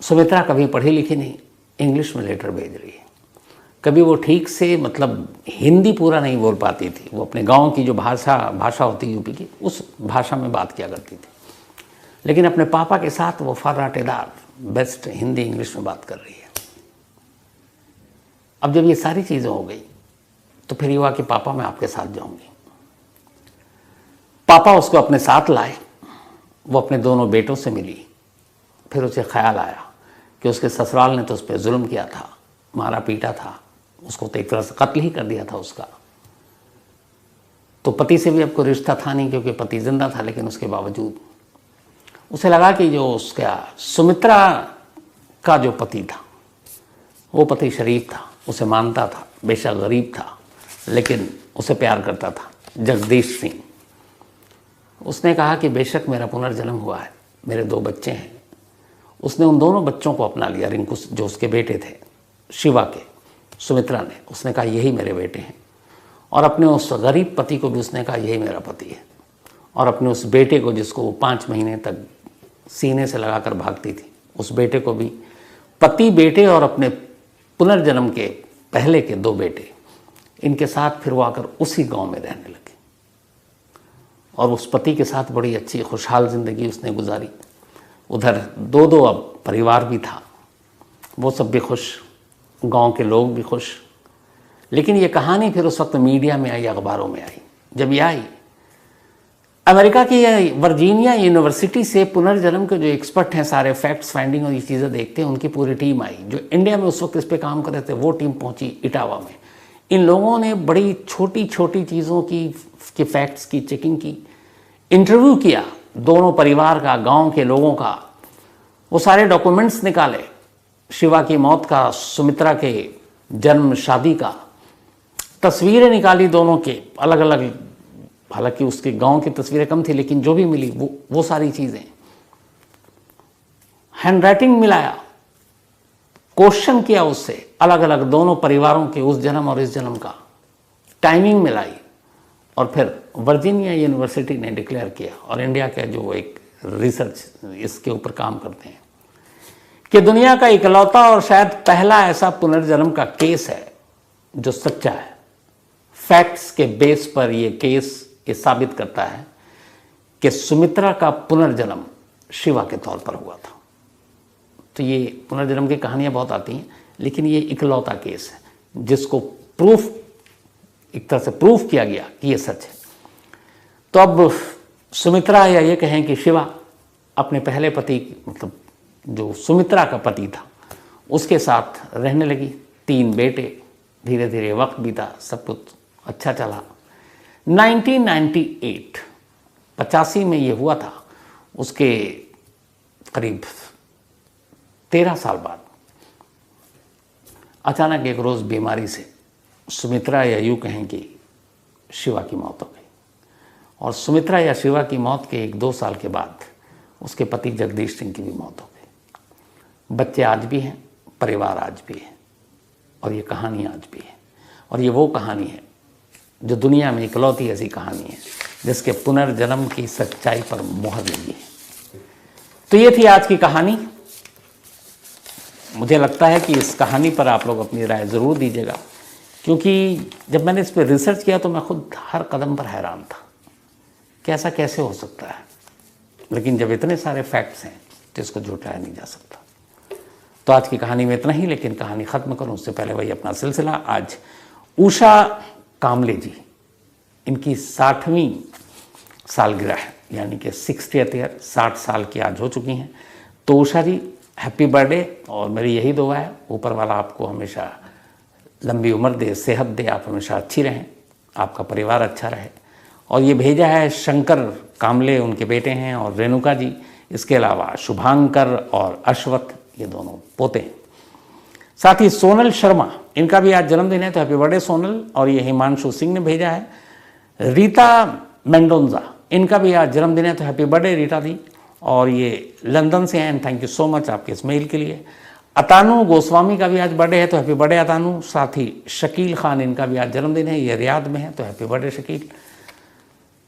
S1: सुमित्रा कभी पढ़ी लिखी नहीं, इंग्लिश में लेटर भेज रही है। कभी वो ठीक से मतलब हिंदी पूरा नहीं बोल पाती थी, वो अपने गांव की जो भाषा होती है यूपी की, उस भाषा में बात किया करती थी। लेकिन अपने पापा के साथ वो फर्राटेदार बेस्ट हिंदी इंग्लिश में बात कर रही है। अब जब ये सारी चीज़ें हो गई तो फिर ये हुआ कि पापा मैं आपके साथ जाऊंगी। पापा उसको अपने साथ लाए, वो अपने दोनों बेटों से मिली। फिर उसे ख्याल आया कि उसके ससुराल ने तो उस पर जुल्म किया था, मारा पीटा था, उसको तो एक तरह से कत्ल ही कर दिया था उसका। तो पति से भी अब कोई रिश्ता था नहीं क्योंकि पति जिंदा था, लेकिन उसके बावजूद उसे लगा कि जो उसका सुमित्रा का जो पति था वो पति शरीफ था, उसे मानता था, बेशक गरीब था लेकिन उसे प्यार करता था, जगदीश सिंह। उसने कहा कि बेशक मेरा पुनर्जन्म हुआ है, मेरे 2 बच्चे हैं। उसने उन दोनों बच्चों को अपना लिया, रिंकू जो उसके बेटे थे शिवा के, सुमित्रा ने। उसने कहा यही मेरे बेटे हैं। और अपने उस गरीब पति को भी उसने कहा यही मेरा पति है। और अपने उस बेटे को जिसको वो 5 महीने तक सीने से लगाकर भागती थी, उस बेटे को भी, पति बेटे और अपने पुनर्जन्म के पहले के 2 बेटे, इनके साथ फिर वो आकर उसी गांव में रहने लगे। और उस पति के साथ बड़ी अच्छी खुशहाल ज़िंदगी उसने गुजारी। उधर 2 अब परिवार भी था, वो सब भी खुश, गांव के लोग भी खुश। लेकिन ये कहानी फिर उस वक्त मीडिया में आई, अखबारों में आई। जब ये आई, अमेरिका की वर्जीनिया यूनिवर्सिटी से पुनर्जन्म के जो एक्सपर्ट हैं, सारे फैक्ट्स फाइंडिंग और ये चीज़ें देखते हैं, उनकी पूरी टीम आई। जो इंडिया में उस वक्त इस पे काम कर रहे थे वो टीम पहुंची इटावा में। इन लोगों ने बड़ी छोटी छोटी चीज़ों की फैक्ट्स की चेकिंग की, इंटरव्यू किया दोनों परिवार का, गांव के लोगों का। वो सारे डॉक्यूमेंट्स निकाले, शिवा की मौत का, सुमित्रा के जन्म शादी का, तस्वीरें निकाली दोनों के अलग अलग। हालांकि उसके गांव की तस्वीरें कम थी, लेकिन जो भी मिली वो सारी चीज़ें। हैंडराइटिंग मिलाया, क्वेश्चन किया उससे अलग अलग दोनों परिवारों के, उस जन्म और इस जन्म का, टाइमिंग मिलाई। और फिर वर्जीनिया यूनिवर्सिटी ने डिक्लेयर किया, और इंडिया का जो एक रिसर्च इसके ऊपर काम करते हैं, कि दुनिया का इकलौता और शायद पहला ऐसा पुनर्जन्म का केस है जो सच्चा है। फैक्ट्स के बेस पर ये केस ये साबित करता है कि सुमित्रा का पुनर्जन्म शिवा के तौर पर हुआ था। तो ये पुनर्जन्म की कहानियां बहुत आती हैं, लेकिन ये इकलौता केस है जिसको प्रूफ, एक तरह से प्रूफ किया गया कि ये सच है। तो अब सुमित्रा, या ये कहें कि शिवा, अपने पहले पति, मतलब जो सुमित्रा का पति था, उसके साथ रहने लगी। 3 बेटे, धीरे धीरे वक्त बीता, सब कुछ अच्छा चला। 1998 85 में ये हुआ था। उसके करीब 13 साल बाद अचानक एक रोज़ बीमारी से सुमित्रा या यूँ कहें कि शिवा की मौत हो गई। और सुमित्रा या शिवा की मौत के 1-2 साल के बाद उसके पति जगदीश सिंह की भी मौत हो गई। बच्चे आज भी हैं, परिवार आज भी है, और ये कहानी आज भी है। और ये वो कहानी है जो दुनिया में इकलौती ऐसी कहानी है जिसके पुनर्जन्म की सच्चाई पर मुहर लगी है। तो ये थी आज की कहानी। मुझे लगता है कि इस कहानी पर आप लोग अपनी राय ज़रूर दीजिएगा, क्योंकि जब मैंने इस पर रिसर्च किया तो मैं खुद हर कदम पर हैरान था कि ऐसा कैसे हो सकता है। लेकिन जब इतने सारे फैक्ट्स हैं तो इसको झुठाया नहीं जा सकता। तो आज की कहानी में इतना ही, लेकिन कहानी ख़त्म करूं उससे पहले वही अपना सिलसिला। आज उषा कामले जी, इनकी 60वीं सालगिरह है, यानी कि 60th ईयर, 60 साल की आज हो चुकी हैं। तो उषा जी हैप्पी बर्थडे, और मेरी यही दुआ है ऊपर वाला आपको हमेशा लंबी उम्र दे, सेहत दे, आप हमेशा अच्छी रहें, आपका परिवार अच्छा रहे। और ये भेजा है शंकर कामले, उनके बेटे हैं, और रेणुका जी, इसके अलावा शुभांकर और अश्वथ, ये दोनों पोते हैं। साथ ही सोनल शर्मा, इनका भी आज जन्मदिन है, तो हैप्पी बर्थडे सोनल। और ये हिमांशु सिंह ने भेजा है। रीता मेंडोंजा, इनका भी आज जन्मदिन है, तो हैप्पी बर्थडे रीता दी। और ये लंदन से हैं, and thank you so much आपके इस मेल के लिए। अतानु गोस्वामी का भी आज बर्थडे है, तो हैप्पी बर्थडे अतानु। साथ ही शकील खान, इनका भी आज जन्मदिन है, ये रियाद में है, तो हैप्पी बर्थडे शकील।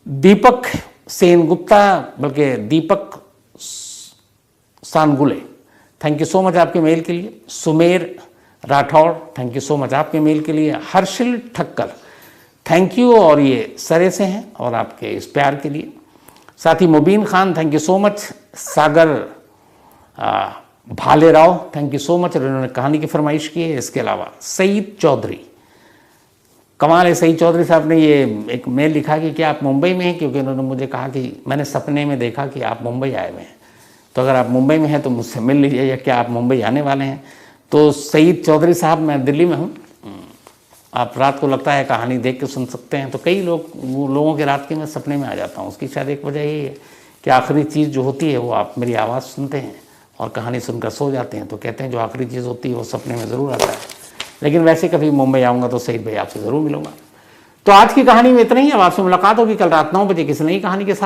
S1: दीपक सेन गुप्ता, बल्कि दीपक सानगुले, थैंक यू सो मच आपके मेल के लिए। Sumer Rathore, thank you so much आपके मेल के लिए। हर्षिल ठक्कर, थैंक यू, और ये सरे से हैं, और आपके इस प्यार के लिए। साथ ही Mubeen Khan, thank you so much. Sagar Bhalerao, thank you so much, उन्होंने कहानी की फरमाइश की है। इसके अलावा सईद चौधरी, कमाल है, सईद चौधरी साहब ने ये एक मेल लिखा कि क्या आप मुंबई में हैं, क्योंकि उन्होंने मुझे कहा कि मैंने सपने में देखा कि आप मुंबई आए हुए हैं, तो अगर आप मुंबई में हैं तो मुझसे मिल लीजिए, या क्या आप मुंबई आने वाले हैं। तो सईद चौधरी साहब, मैं दिल्ली में हूँ, आप रात को लगता है कहानी देख के सुन सकते हैं। तो कई लोगों के रात के मैं सपने में आ जाता हूँ। उसकी शायद एक वजह यही है कि आखिरी चीज़ जो होती है वो आप मेरी आवाज़ सुनते हैं और कहानी सुनकर सो जाते हैं। तो कहते हैं जो आखिरी चीज़ होती है वो सपने में ज़रूर आता है। लेकिन वैसे कभी मुंबई आऊँगा तो सईद भाई आपसे ज़रूर मिलूंगा। तो आज की कहानी में इतना ही। अब आपसे मुलाकात होगी कल रात 9 बजे किसी नई कहानी के साथ।